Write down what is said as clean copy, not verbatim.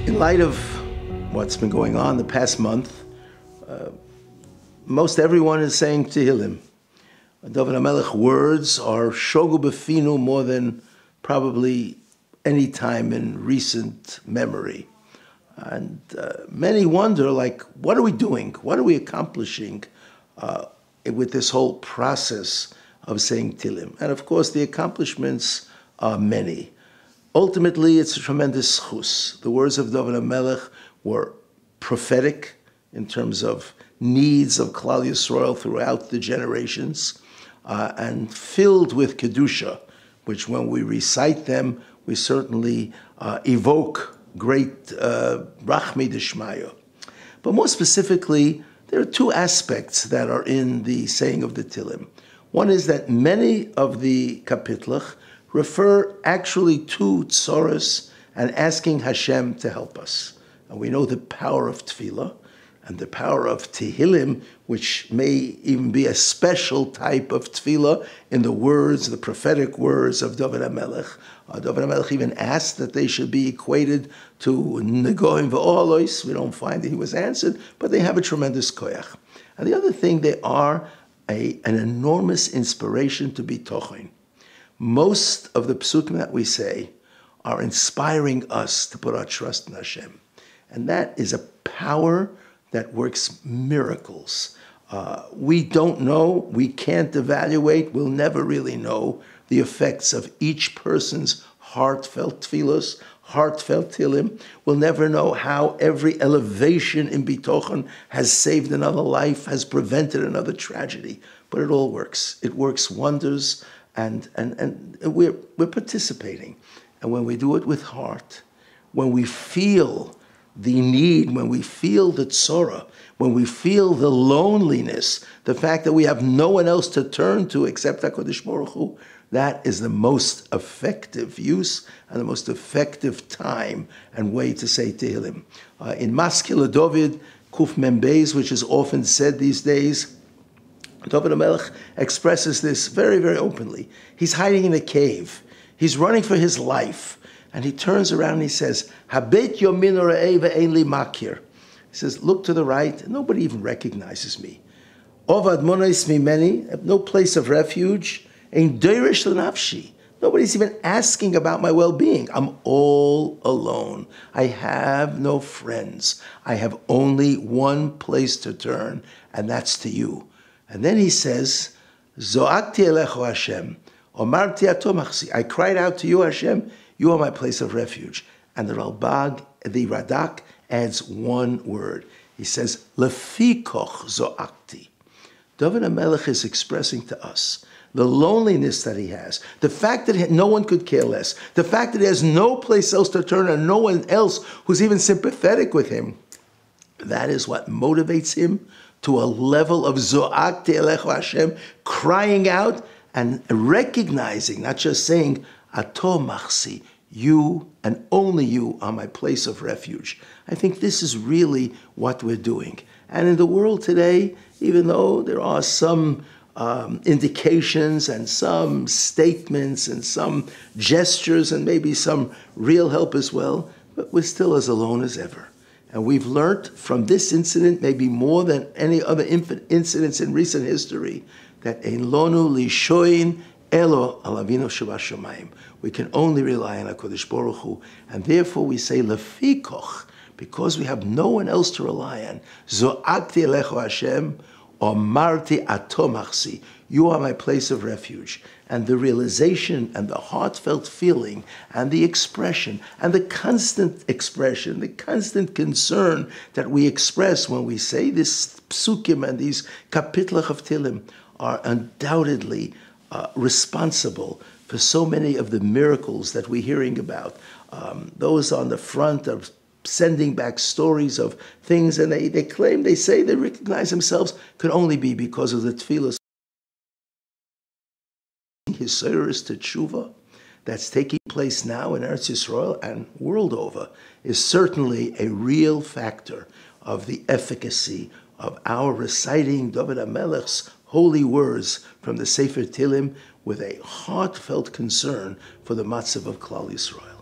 In light of what's been going on the past month, most everyone is saying Tehillim. David HaMelech words are shogu befinu more than probably any time in recent memory. And many wonder, like, what are we doing? What are we accomplishing with this whole process of saying Tehillim? And of course, the accomplishments are many. Ultimately, it's a tremendous chus. The words of David HaMelech were prophetic in terms of needs of Klal Yisrael throughout the generations, and filled with Kedusha, which when we recite them, we certainly evoke great Rachmi Dishmaya. But more specifically, there are two aspects that are in the saying of the Tehillim. One is that many of the kapitlach refer actually to tzoros and asking Hashem to help us. And we know the power of tefillah and the power of Tehillim, which may even be a special type of tefillah in the words, the prophetic words of David HaMelech. David HaMelech even asked that they should be equated to negoim v'olois. We don't find that he was answered, but they have a tremendous koyach. And the other thing, they are an enormous inspiration to be tochen. Most of the psukim that we say are inspiring us to put our trust in Hashem. And that is a power that works miracles. We don't know, we can't evaluate, we'll never really know the effects of each person's heartfelt tefillos, heartfelt Tehillim. We'll never know how every elevation in bitochen has saved another life, has prevented another tragedy. But it all works. It works wonders, and we're participating. And when we do it with heart, when we feel the need, when we feel the tzora, when we feel the loneliness, the fact that we have no one else to turn to except HaKadosh Baruch Hu, that is the most effective use and the most effective time and way to say Tehillim. In Maskil David, Kuf Mem Beis, which is often said these days, David HaMelech expresses this very, very openly. He's hiding in a cave. He's running for his life. And he turns around and he says, Habet yomin ra'eh ve'ein li makir. He says, look to the right. Nobody even recognizes me. Ovad monos mimeni, no place of refuge. Ein deirish l'nafshi. Nobody's even asking about my well-being. I'm all alone. I have no friends. I have only one place to turn, and that's to you. And then he says, Zo'akti elecho Hashem, omarti ato machsi. I cried out to you, Hashem, you are my place of refuge. And the Ralbag, the Radak, adds one word. He says, Lefikoch zo'akti. David HaMelech is expressing to us the loneliness that he has, the fact that no one could care less, the fact that he has no place else to turn and no one else who's even sympathetic with him. That is what motivates him to a level of zo'akti elecho Hashem, crying out and recognizing, not just saying, Ato machsi, you and only you are my place of refuge. I think this is really what we're doing. And in the world today, even though there are some indications and some statements and some gestures and maybe some real help as well, but we're still as alone as ever. And we've learned from this incident, maybe more than any other incidents in recent history, that ein lonu lishoin elo al Avinu shebashamayim. We can only rely on HaKadosh Baruch Hu, and therefore we say lefikoch, because we have no one else to rely on. Zo'akti elecho Hashem, omarti ato machsi. You are my place of refuge. And the realization and the heartfelt feeling and the expression and the constant expression, the constant concern that we express when we say this psukim and these kapitlach of Tehillim are undoubtedly responsible for so many of the miracles that we're hearing about. Those on the front are sending back stories of things, and they claim, they say, they recognize themselves could only be because of the tefillah. His service to tshuva that's taking place now in Eretz Yisrael and world over is certainly a real factor of the efficacy of our reciting David HaMelech's holy words from the Sefer Tehillim with a heartfelt concern for the matzav of Klal Yisrael.